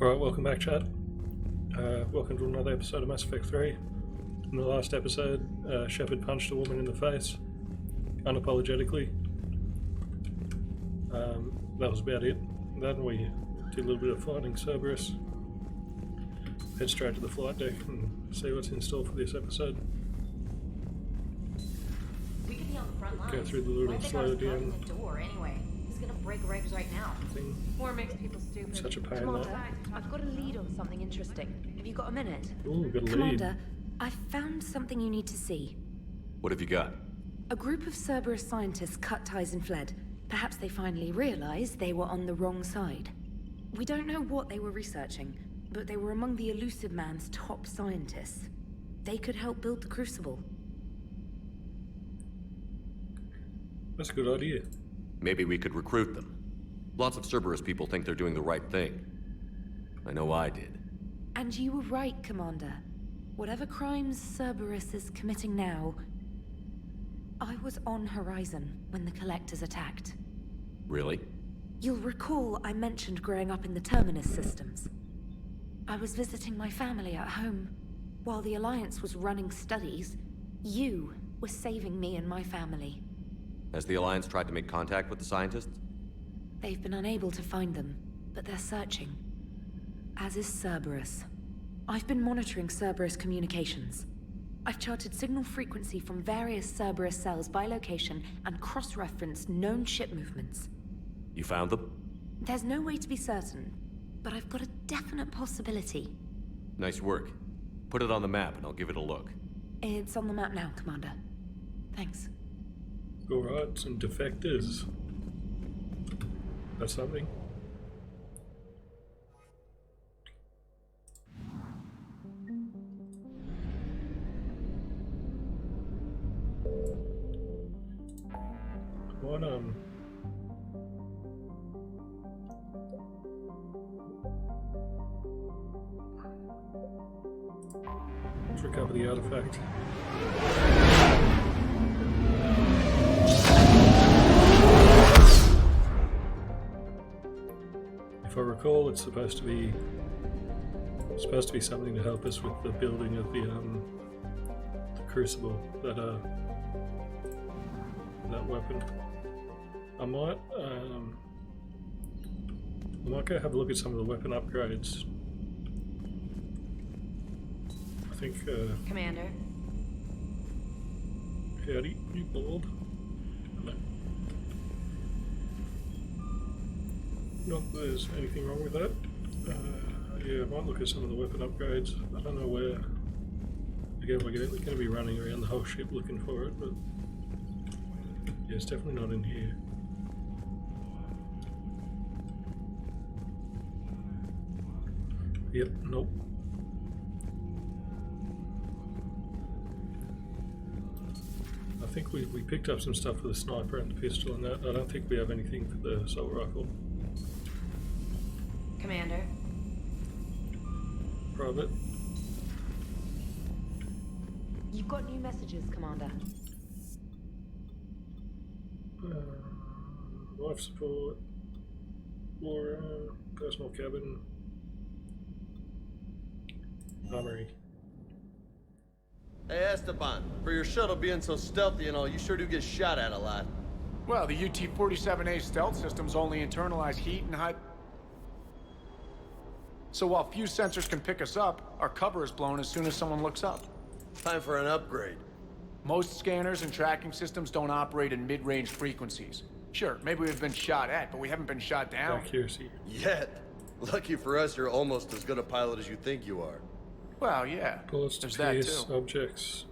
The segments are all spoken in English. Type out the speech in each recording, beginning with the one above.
Alright, welcome back, chat. Welcome to another episode of Mass Effect 3. In the last episode, Shepard punched a woman in the face, unapologetically. That was about it. Then we did a little bit of fighting Cerberus. Head straight to the flight deck and see what's in store for this episode. We could be on the front lines. Go through the little slow down the door anyway. He's gonna break regs right now. thing. Or makes people stupid. Such a pain. Commander, I've got a lead on something interesting. Have you got a minute? Ooh, got a lead. Commander, I found something you need to see. What have you got? A group of Cerberus scientists cut ties and fled. Perhaps they finally realized they were on the wrong side. We don't know what they were researching, but they were among the Elusive Man's top scientists. They could help build the Crucible. That's a good idea. Maybe we could recruit them. Lots of Cerberus people think they're doing the right thing. I know I did. And you were right, Commander. Whatever crimes Cerberus is committing now, I was on Horizon when the Collectors attacked. Really? You'll recall I mentioned growing up in the Terminus systems. I was visiting my family at home. While the Alliance was running studies, you were saving me and my family. Has the Alliance tried to make contact with the scientists? They've been unable to find them, but they're searching. As is Cerberus. I've been monitoring Cerberus communications. I've charted signal frequency from various Cerberus cells by location and cross-referenced known ship movements. You found them? There's no way to be certain, but I've got a definite possibility. Nice work. Put it on the map and I'll give it a look. It's on the map now, Commander. Thanks. Alright, some defectors. That's something. What, let's recover the artifact. If I recall, it's supposed to be something to help us with the building of the Crucible, that weapon. I might go have a look at some of the weapon upgrades. I think. Commander. Howdy, you bald. Hello. Not that there's anything wrong with that. Yeah, I might look at some of the weapon upgrades. I don't know where. Again, we're going to be running around the whole ship looking for it, but yeah, it's definitely not in here. Yep, nope. I think we picked up some stuff for the sniper and the pistol and that. I don't think we have anything for the assault rifle. Commander. Private. You've got new messages, Commander. Life support. Or personal cabin. Armory. Hey Esteban, for your shuttle being so stealthy and all, you sure do get shot at a lot. Well, the UT-47A stealth systems only internalize heat and high... So while few sensors can pick us up, our cover is blown as soon as someone looks up. Time for an upgrade. Most scanners and tracking systems don't operate in mid-range frequencies. Sure, maybe we've been shot at, but we haven't been shot down. Accuracy. Yet. Lucky for us, you're almost as good a pilot as you think you are. Well, yeah. Bullets to There's that pierce too. objects.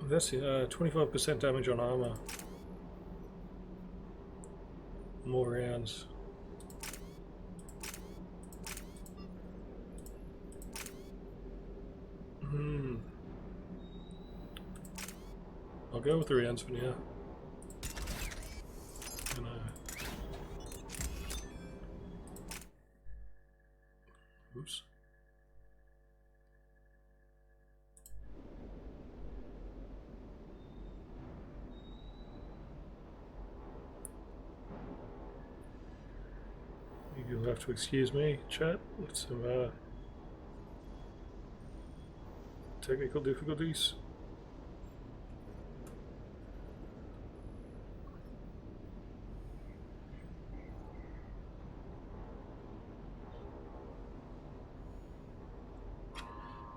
That's 25% damage on armor. More rounds. I'll go with the rounds for now. And, oops. You'll have to excuse me, chat, with some technical difficulties.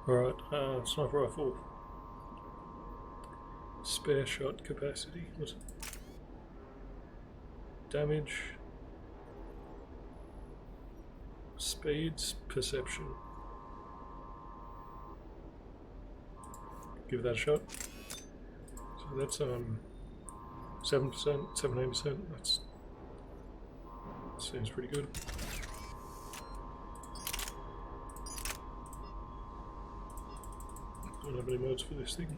Alright, sniper rifle. Spare shot capacity. What's it? Damage. Speeds, perception. Give that a shot. So that's 7%, 17%. That seems pretty good. Don't have any modes for this thing.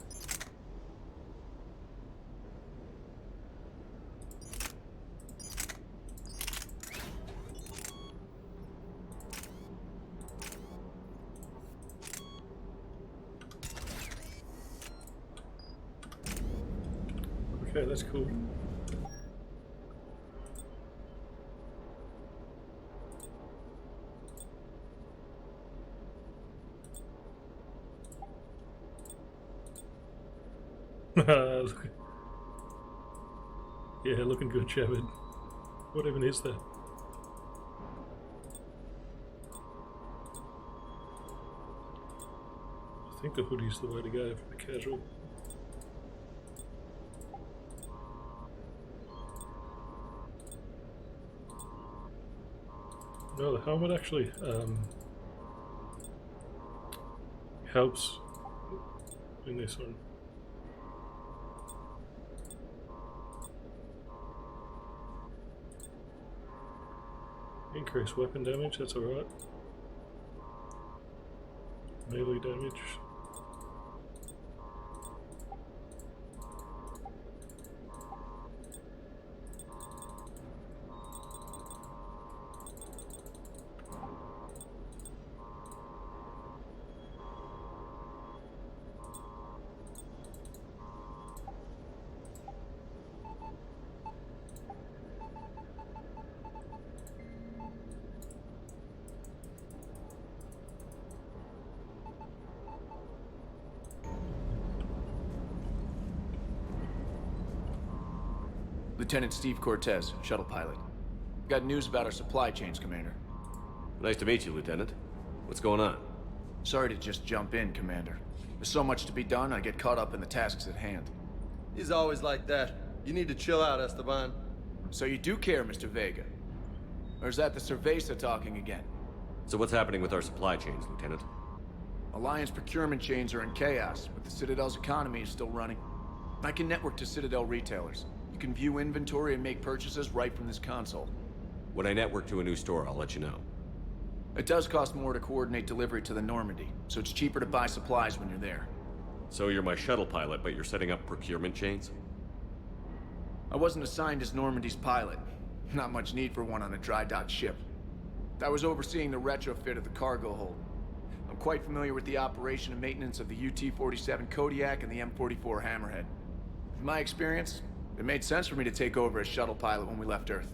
Okay, that's cool. Look. Yeah, looking good, Shepard. What even is that? I think the hoodie's the way to go for the casual. No, the helmet actually helps in this one. Increased weapon damage, that's alright. Melee damage. Lieutenant Steve Cortez, shuttle pilot. Got news about our supply chains, Commander. Nice to meet you, Lieutenant. What's going on? Sorry to just jump in, Commander. There's so much to be done, I get caught up in the tasks at hand. He's always like that. You need to chill out, Esteban. So you do care, Mr. Vega? Or is that the Cerveza talking again? So what's happening with our supply chains, Lieutenant? Alliance procurement chains are in chaos, but the Citadel's economy is still running. I can network to Citadel retailers. You can view inventory and make purchases right from this console. When I network to a new store, I'll let you know. It does cost more to coordinate delivery to the Normandy, so it's cheaper to buy supplies when you're there. So you're my shuttle pilot, but you're setting up procurement chains? I wasn't assigned as Normandy's pilot. Not much need for one on a dry dock ship. I was overseeing the retrofit of the cargo hold. I'm quite familiar with the operation and maintenance of the UT-47 Kodiak and the M44 Hammerhead. In my experience, it made sense for me to take over as shuttle pilot when we left Earth.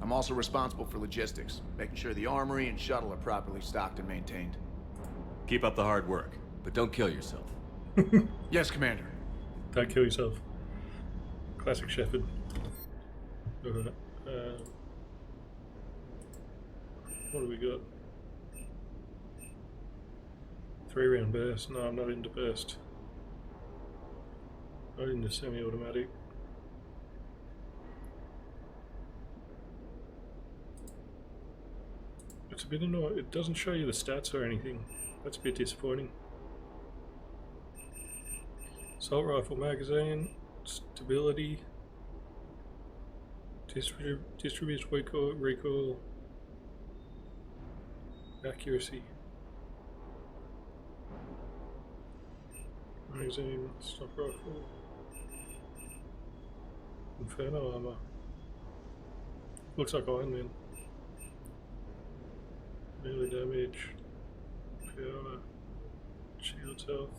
I'm also responsible for logistics, making sure the armory and shuttle are properly stocked and maintained. Keep up the hard work, but don't kill yourself. Yes, Commander. Don't kill yourself. Classic Shepard. Alright. What do we got? 3-round burst. No, I'm not into burst. Not into semi-automatic. It's a bit annoying. It doesn't show you the stats or anything. That's a bit disappointing. Assault rifle magazine, stability, distributes recoil, accuracy. Magazine, stock rifle, Inferno armor. Looks like Iron Man. Melee damage, power, shield health.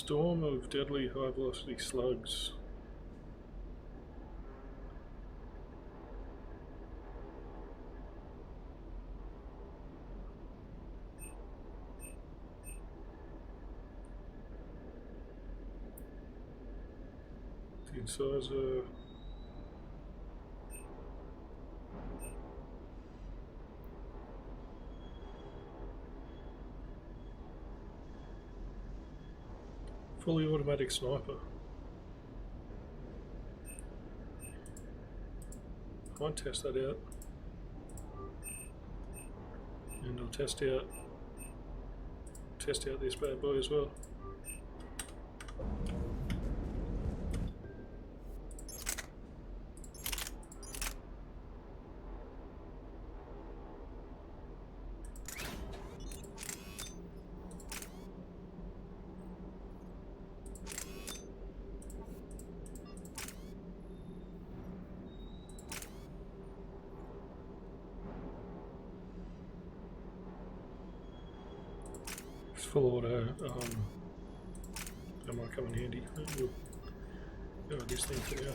Storm of deadly high velocity slugs. The incisor. Fully automatic sniper. Might test that out. And I'll test out this bad boy as well. Full auto, that might come in handy. We'll go with this thing for now.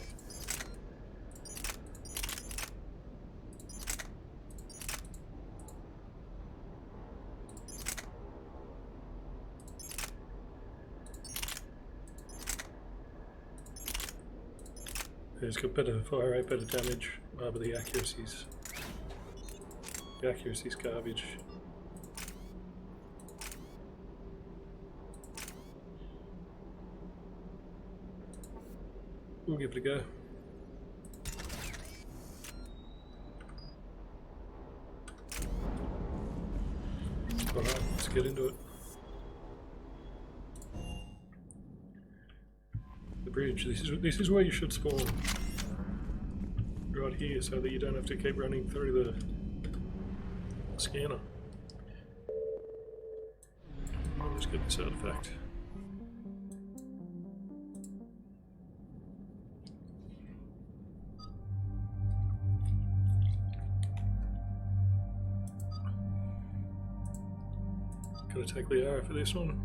It's got better fire rate, better damage, but the accuracy's garbage. We'll give it a go. Alright, let's get into it. The bridge, this is where you should spawn. Right here, so that you don't have to keep running through the scanner. Let's get this artifact. Gotta take the arrow for this one.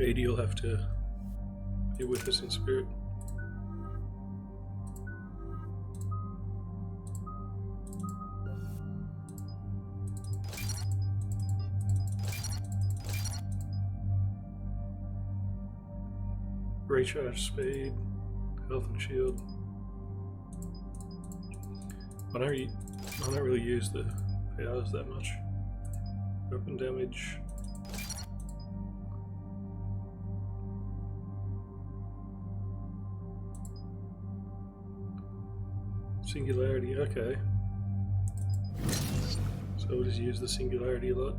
Edie, you'll have to be with us in spirit. Recharge speed, health and shield. I don't really use the powers that much. Weapon damage. Singularity, okay. So we'll just use the singularity a lot.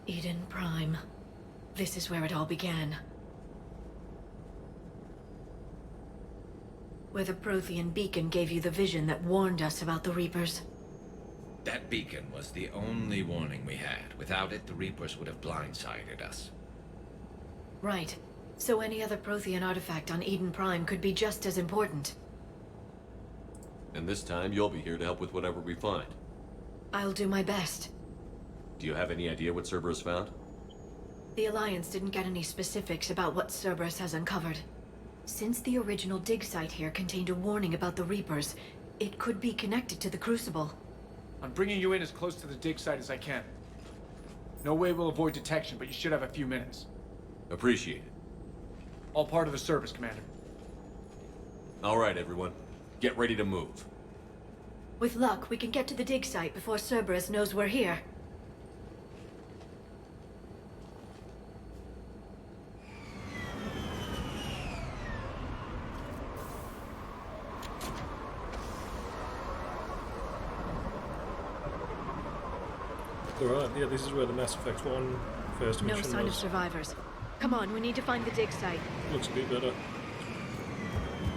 Eden Prime. This is where it all began. Where the Prothean beacon gave you the vision that warned us about the Reapers. That beacon was the only warning we had. Without it, the Reapers would have blindsided us. Right. So any other Prothean artifact on Eden Prime could be just as important. And this time, you'll be here to help with whatever we find. I'll do my best. Do you have any idea what Cerberus found? The Alliance didn't get any specifics about what Cerberus has uncovered. Since the original dig site here contained a warning about the Reapers, it could be connected to the Crucible. I'm bringing you in as close to the dig site as I can. No way we'll avoid detection, but you should have a few minutes. Appreciate it. All part of the service, Commander. All right, everyone. Get ready to move. With luck, we can get to the dig site before Cerberus knows we're here. Alright, yeah, this is where the Mass Effect 1 first No mission sign was. of survivors. Come on, we need to find the dig site. Looks a bit better.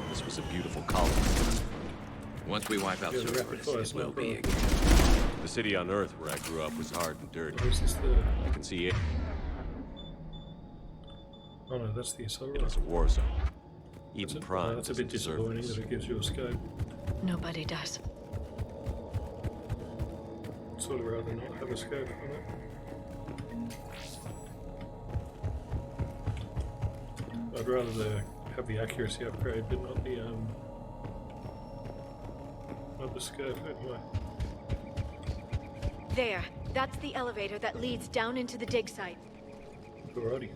This was a beautiful colony. Once we wipe out Yeah, the rapid fire Cerberus, it will sniper. be The city on Earth where I grew up was hard and dirty. Or is this the... I can see it. Oh no, that's the assault. It's a war zone. Even Prime That's a bit doesn't deserve disappointing this. that it gives you a scope. Nobody does. Sort of rather not have a scope on it. I'd rather have the accuracy upgrade, but not the scope anyway. There. That's the elevator that leads down into the dig site. Alrighty.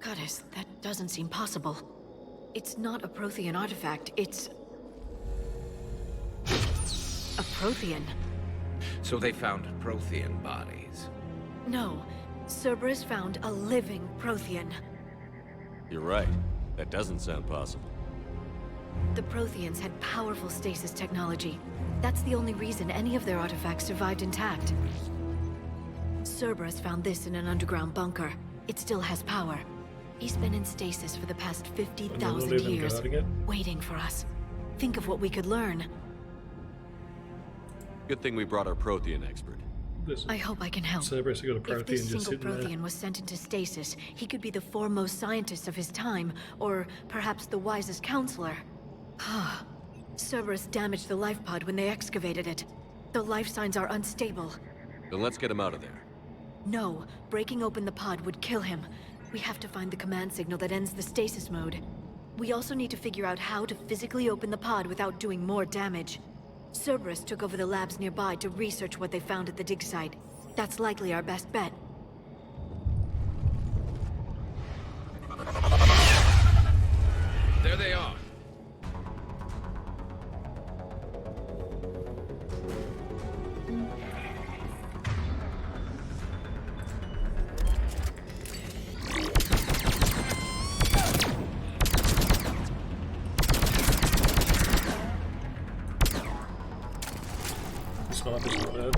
Goddess, that doesn't seem possible. It's not a Prothean artifact, it's... a Prothean. So they found Prothean bodies. No. Cerberus found a living Prothean. You're right. That doesn't sound possible. The Protheans had powerful stasis technology. That's the only reason any of their artifacts survived intact. Cerberus found this in an underground bunker. It still has power. He's been in stasis for the past 50,000 years, waiting for us. Think of what we could learn. Good thing we brought our Prothean expert. I hope I can help. Cerberus got a Prothean If this just single sitting there. Prothean was sent into stasis, he could be the foremost scientist of his time, or perhaps the wisest counselor. Cerberus damaged the life pod when they excavated it. The life signs are unstable. Then let's get him out of there. No, breaking open the pod would kill him. We have to find the command signal that ends the stasis mode. We also need to figure out how to physically open the pod without doing more damage. Cerberus took over the labs nearby to research what they found at the dig site. That's likely our best bet. There they are. Sniper's not bad.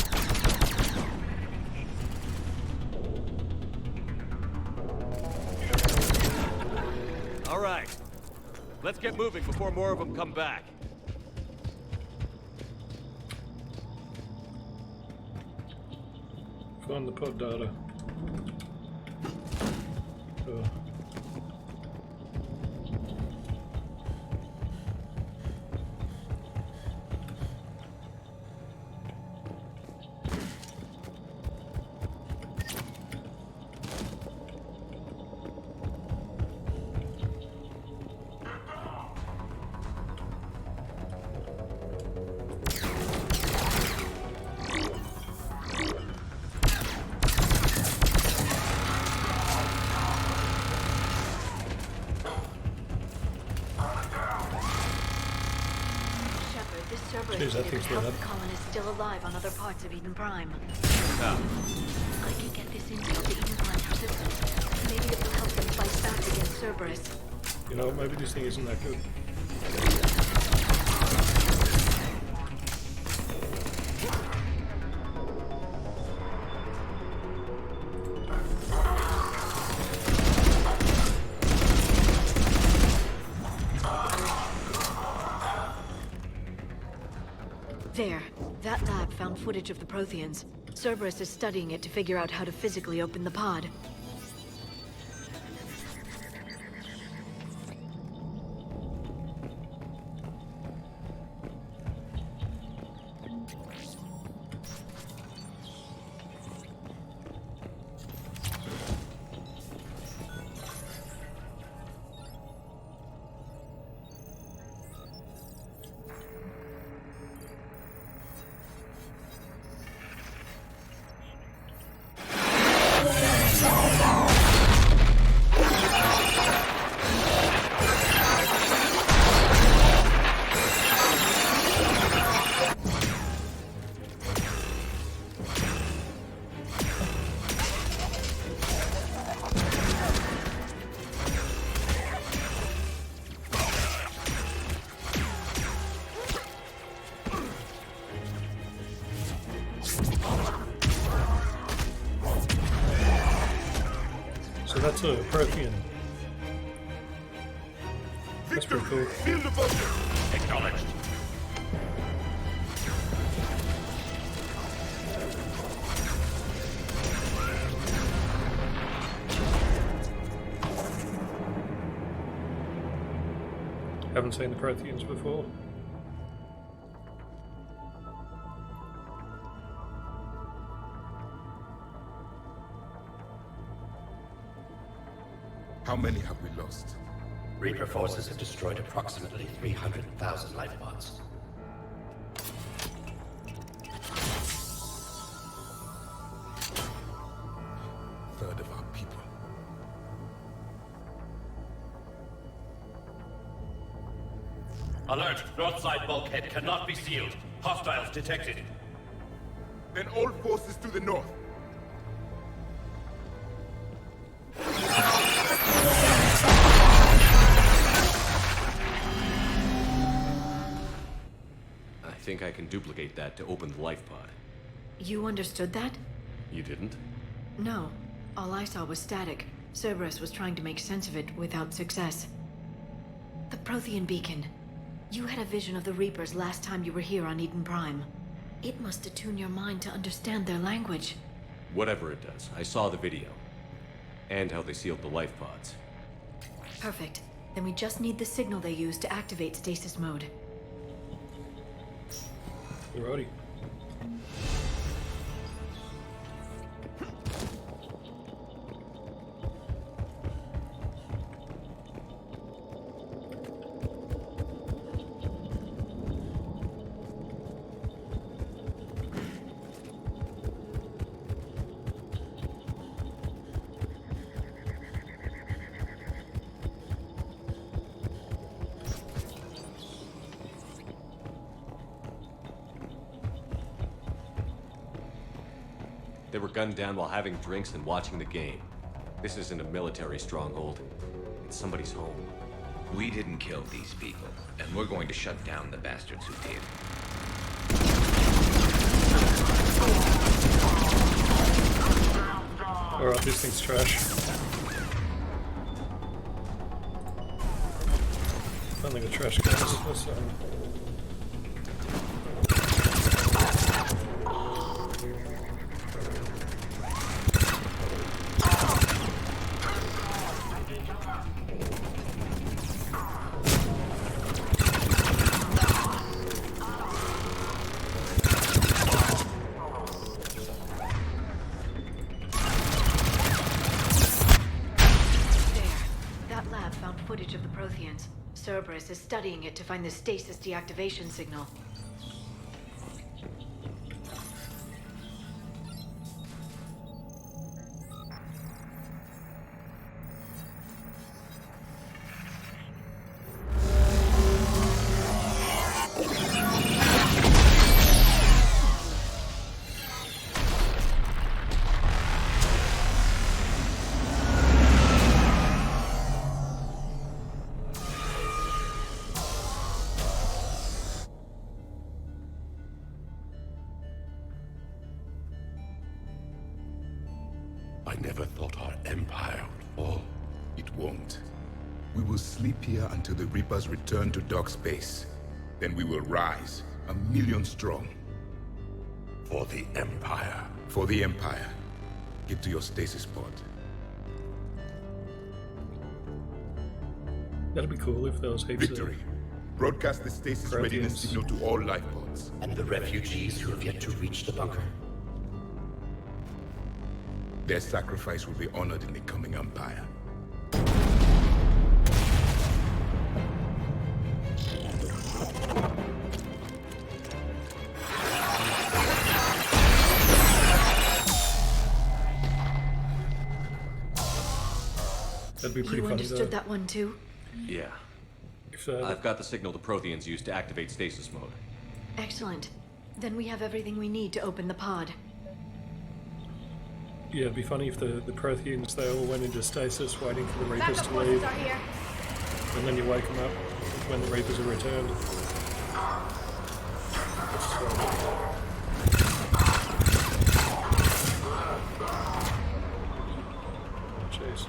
All right. Let's get moving before more of them come back. Find the pod data. Oh. Jeez, that thing's lit up. The colonists still alive on other parts of Eden Prime. How? I can get this intel to Eden Prime's systems. Maybe it will help them fight back against Cerberus. You know, maybe this thing isn't that good. There. That lab found footage of the Protheans. Cerberus is studying it to figure out how to physically open the pod. So that's a Prothean. That's pretty cool. Field of Acknowledged. haven't seen the Protheans before. How many have we lost? Reaper forces have destroyed approximately 300,000 life pods. Third of our people. Alert! North side bulkhead cannot be sealed. Hostiles detected. Then all forces to the north. I think I can duplicate that to open the life pod. You understood that? You didn't? No. All I saw was static. Cerberus was trying to make sense of it without success. The Prothean beacon. You had a vision of the Reapers last time you were here on Eden Prime. It must attune your mind to understand their language. Whatever it does, I saw the video. And how they sealed the life pods. Perfect. Then we just need the signal they use to activate stasis mode. Alrighty. They were gunned down while having drinks and watching the game. This isn't a military stronghold. It's somebody's home. We didn't kill these people, and we're going to shut down the bastards who did. Alright, this thing's trash. I don't think a trash can is. Footage of the Protheans. Cerberus is studying it to find the stasis deactivation signal. I never thought our empire would fall. It won't. We will sleep here until the Reapers return to dark space. Then we will rise, 1,000,000 strong. For the Empire. For the Empire. Get to your stasis pod. That'd be cool if there was heaps Victory. Broadcast the stasis readiness signal to all life pods. And the refugees who have yet to reach the bunker. Their sacrifice will be honored in the coming Empire. That'd be pretty You funny understood though. that one too? Yeah. If, I've got the signal the Protheans use to activate stasis mode. Excellent. Then we have everything we need to open the pod. yeah, it'd be funny if the Protheans, they all went into stasis waiting for the Reapers Backup to forces leave. are here. And then you wake them up when the Reapers are returned. Jeez.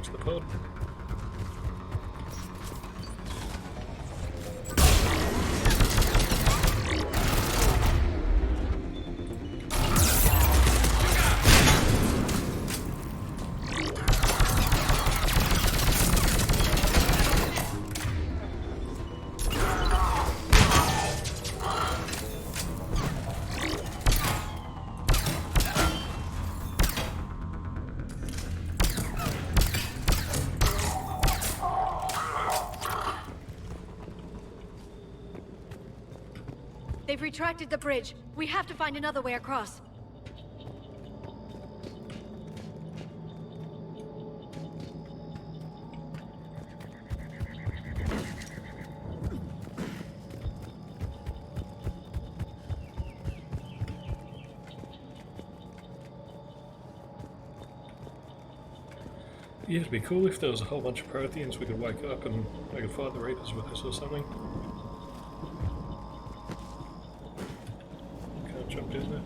into the pod. They've retracted the bridge. We have to find another way across. Yeah, it'd be cool if there was a whole bunch of Protheans we could wake up and we could fight the Reapers with us or something. Can't jump in there.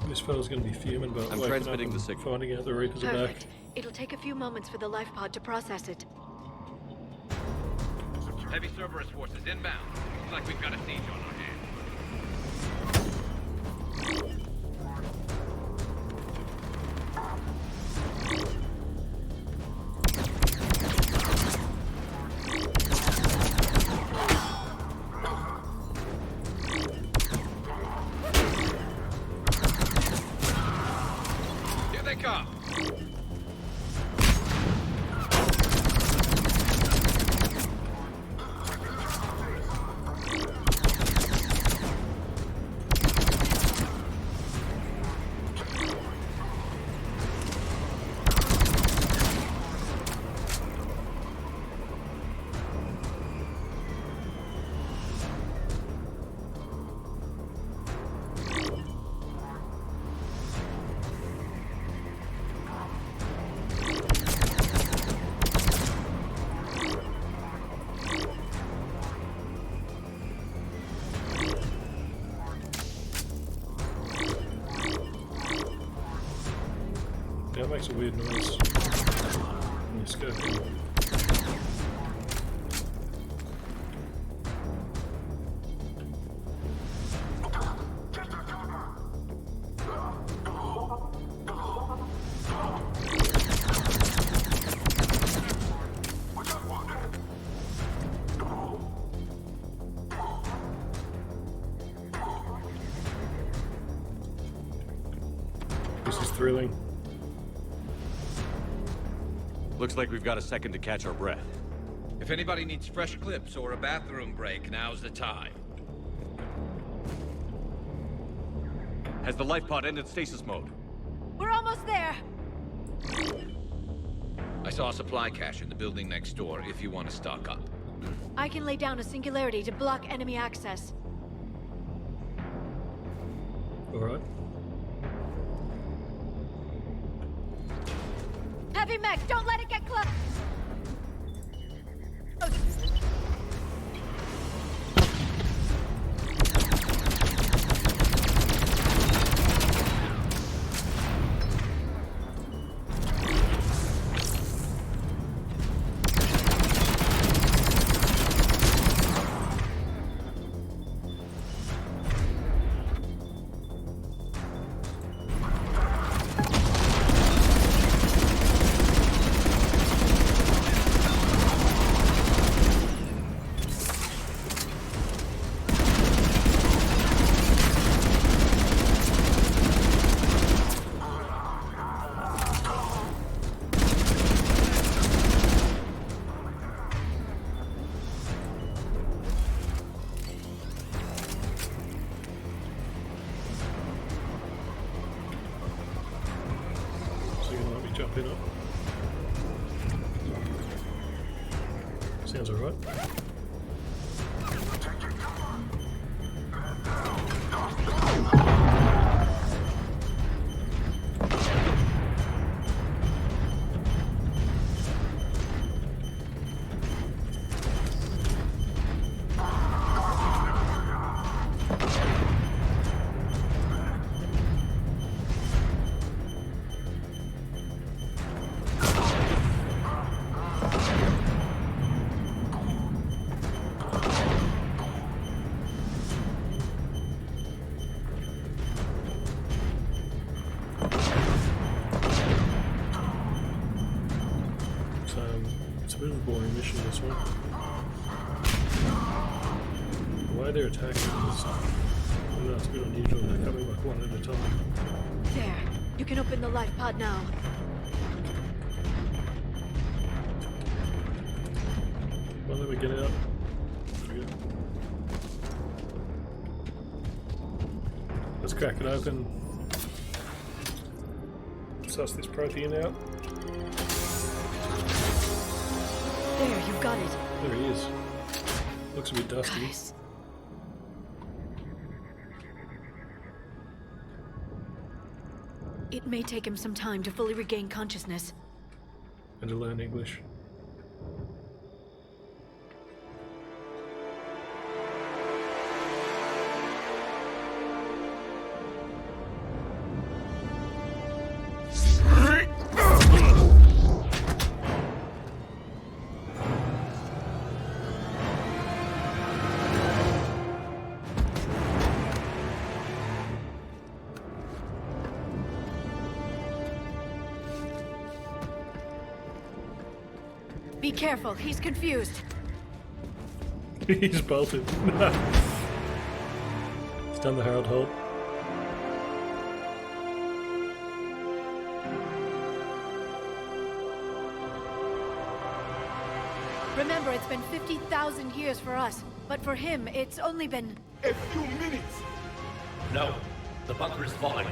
This fella's going to be fuming about I'm waking transmitting up the and signal. finding out the Reapers are back. Perfect. It'll take a few moments for the life pod to process it. Heavy Cerberus forces inbound. Looks like we've got a siege on our hands. Here they come. Yeah, it makes a weird noise when you scope in. This is thrilling. Looks like we've got a second to catch our breath. If anybody needs fresh clips or a bathroom break, now's the time. Has the life pod ended stasis mode? We're almost there! I saw a supply cache in the building next door if you want to stock up. I can lay down a singularity to block enemy access. Alright. Heavy mech, don't let it get close! So you're gonna let me jump in up? Sounds alright. secondary mission, this one. Why they're attacking us? I know it's a bit unusual, they're coming like one at a time. There. You can open the life pod now. Well, let me get out. There we go. Let's crack it open. Suss this protein out. There, you've got it. There he is. Looks a bit dusty. Guys. It may take him some time to fully regain consciousness. And to learn English. Be careful, he's confused. He's bolted. He's done the Harold Holt. Remember, it's been 50,000 years for us, but for him, it's only been... A few minutes! No. The bunker is falling.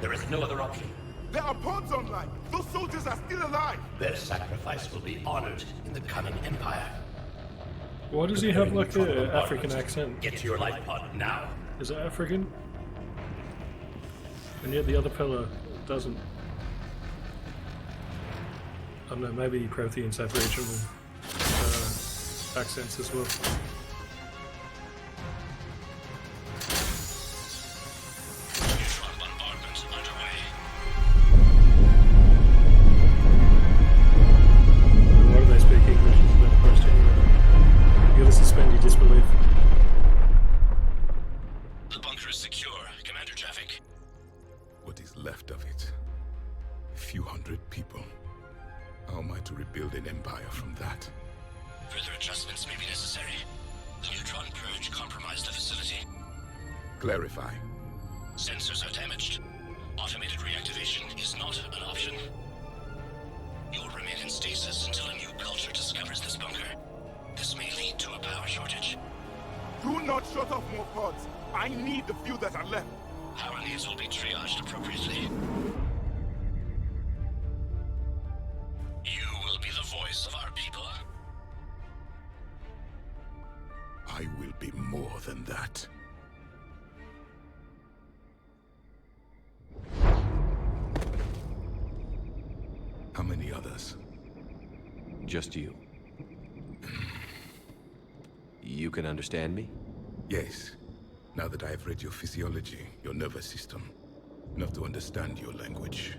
There is no other option. There are pods online! Those soldiers are still alive! Their sacrifice will be honored in the coming Empire. Why does he have like an African accent? Get to your life pod now. Is it African? And yet the other fella doesn't. I don't know, maybe Protheans have regional accents as well. Why do they speak English is a better question. You gotta suspend your disbelief. The bunker is secure, Commander Traffic. What is left of it? A few hundred people. How am I to rebuild an empire from that? Further adjustments may be necessary. The neutron purge compromised the facility. Clarify. Sensors are damaged. Automated reactivation is not an option. You'll remain in stasis until a new culture discovers this bunker. This may lead to a power shortage. Do not shut off more pods! I need the few that are left! Power needs will be triaged appropriately. You will be the voice of our people. I will be more than that. How many others? Just you. You can understand me? Yes. Now that I have read your physiology, your nervous system, enough to understand your language.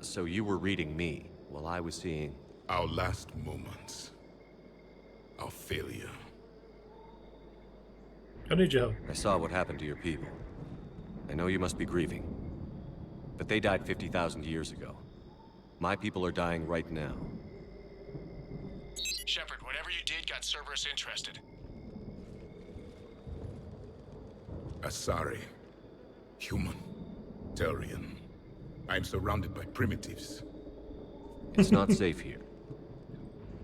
So you were reading me while I was seeing... Our last moments. Our failure. I need your help. I saw what happened to your people. I know you must be grieving. But they died 50,000 years ago. My people are dying right now. Shepard, whatever you did got Cerberus interested. Asari. Human. Turian. I'm surrounded by primitives. It's not safe here.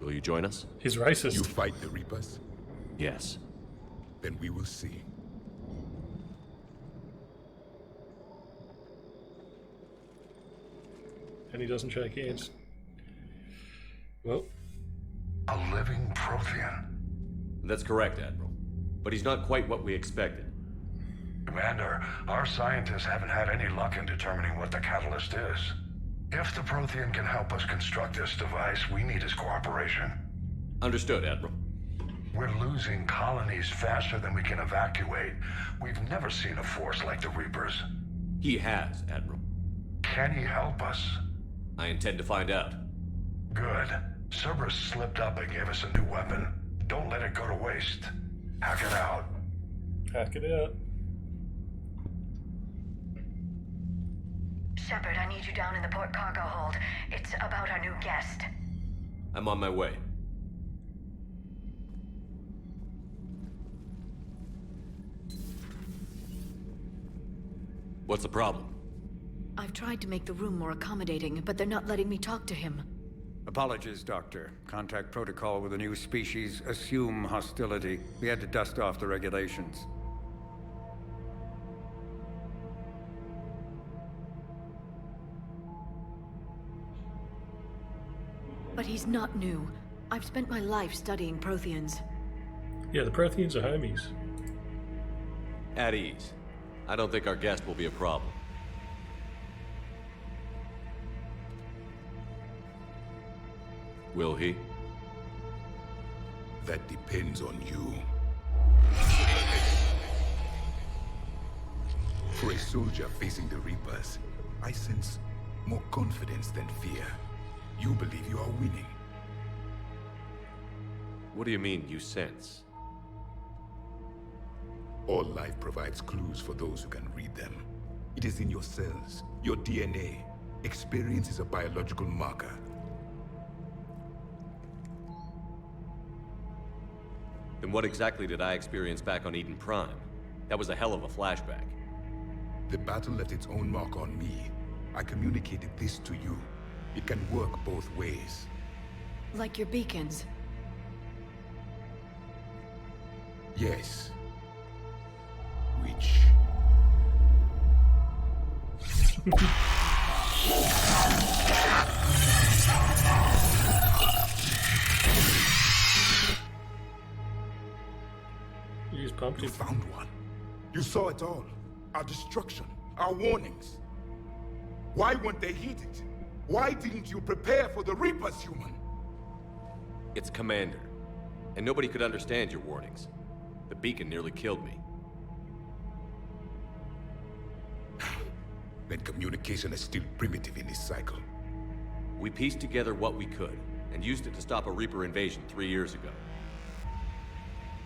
Will you join us? He's racist. You fight the Reapers? Yes. Then we will see. And he doesn't shake hands. Well. A living Prothean. That's correct, Admiral. But he's not quite what we expected. Commander, our scientists haven't had any luck in determining what the catalyst is. If the Prothean can help us construct this device, we need his cooperation. Understood, Admiral. We're losing colonies faster than we can evacuate. We've never seen a force like the Reapers. He has, Admiral. Can he help us? I intend to find out. Good. Cerberus slipped up and gave us a new weapon. Don't let it go to waste. Hack it out. Hack it out. Shepard, I need you down in the port cargo hold. It's about our new guest. I'm on my way. What's the problem? I've tried to make the room more accommodating, but they're not letting me talk to him. Apologies, Doctor. Contact protocol with a new species. Assume hostility. We had to dust off the regulations. But he's not new. I've spent my life studying Protheans. Yeah, the Protheans are homies. At ease. I don't think our guest will be a problem. Will he? That depends on you. For a soldier facing the Reapers, I sense more confidence than fear. You believe you are winning. What do you mean, you sense? All life provides clues for those who can read them. It is in your cells, your DNA. Experience is a biological marker. Then what exactly did I experience back on Eden Prime? That was a hell of a flashback. The battle left its own mark on me. I communicated this to you. It can work both ways. Like your beacons. Yes. Which... You found one. You saw it all. Our destruction, our warnings. Why weren't they heeded? Why didn't you prepare for the Reapers, human? It's Commander. And nobody could understand your warnings. The beacon nearly killed me. Then communication is still primitive in this cycle. We pieced together what we could, and used it to stop a Reaper invasion 3 years ago.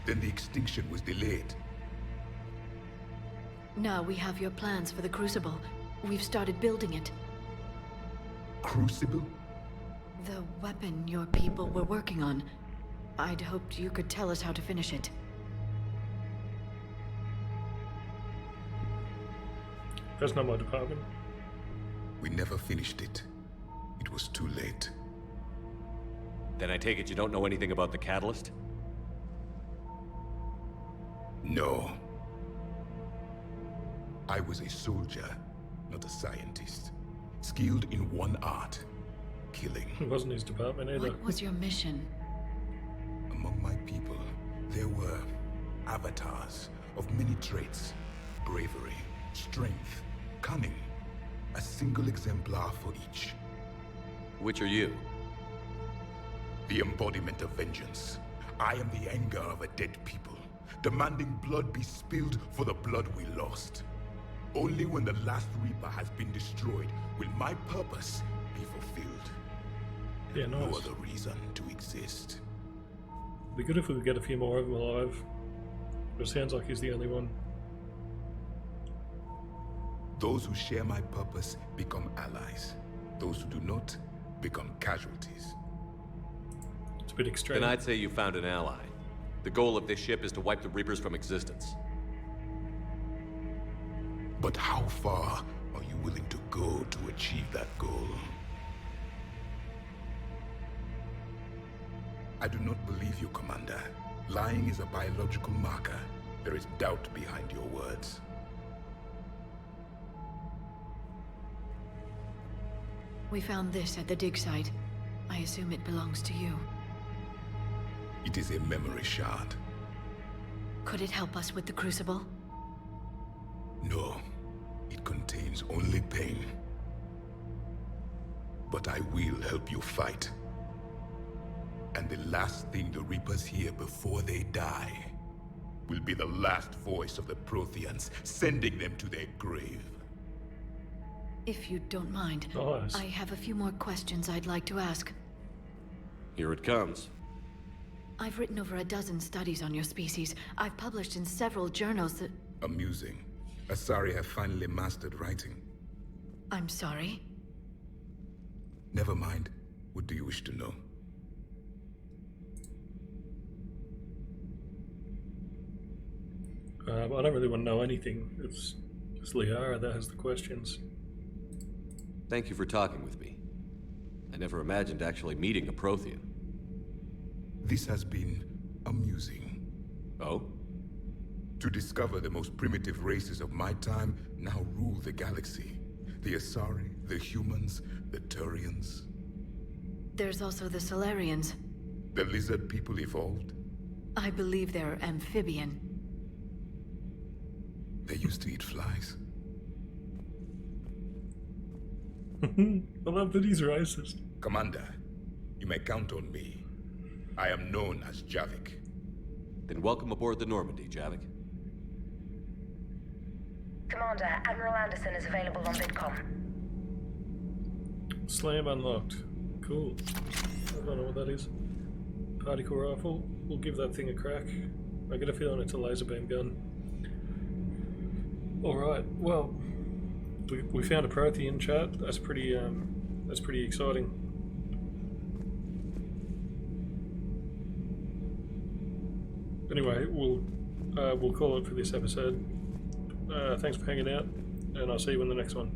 Then the extinction was delayed. Now we have your plans for the Crucible. We've started building it. Crucible? The weapon your people were working on. I'd hoped you could tell us how to finish it. That's not my department. We never finished it. It was too late. Then I take it you don't know anything about the catalyst? No. I was a soldier, not a scientist. Skilled in one art, killing. It wasn't his department either. What was your mission? Among my people, there were avatars of many traits. Bravery, strength, cunning. A single exemplar for each. Which are you? The embodiment of vengeance. I am the anger of a dead people, demanding blood be spilled for the blood we lost. Only when the last Reaper has been destroyed will my purpose be fulfilled. Yeah, nice. No other reason to exist. It'd be good if we could get a few more of them alive. But it sounds like he's the only one. Those who share my purpose become allies. Those who do not become casualties. It's a bit extreme. Then I'd say you found an ally. The goal of this ship is to wipe the Reapers from existence. But how far are you willing to go to achieve that goal? I do not believe you, Commander. Lying is a biological marker. There is doubt behind your words. We found this at the dig site. I assume it belongs to you. It is a memory shard. Could it help us with the Crucible? No. It contains only pain. But I will help you fight. And the last thing the Reapers hear before they die will be the last voice of the Protheans, sending them to their grave. If you don't mind, Nice. I have a few more questions I'd like to ask. Here it comes. I've written over a dozen studies on your species. I've published in several journals that... Amusing. Asari have finally mastered writing. I'm sorry? Never mind. What do you wish to know? I don't really want to know anything. It's It's Liara that has the questions. Thank you for talking with me. I never imagined actually meeting a Prothean. This has been amusing. Oh? To discover the most primitive races of my time now rule the galaxy. The Asari, the humans, the Turians. There's also the Solarians. The lizard people evolved. I believe they're amphibian. They used to eat flies. I love that he's racist. Commander, you may count on me. I am known as Javik. Then welcome aboard the Normandy, Javik. Commander, Admiral Anderson is available on VidCom. Slam unlocked. Cool. I don't know what that is. Particle rifle. We'll give that thing a crack. I get a feeling it's a laser beam gun. Alright, well, we found a Prothean, chat. That's pretty exciting. Anyway, we'll call it for this episode. Thanks for hanging out, and I'll see you in the next one.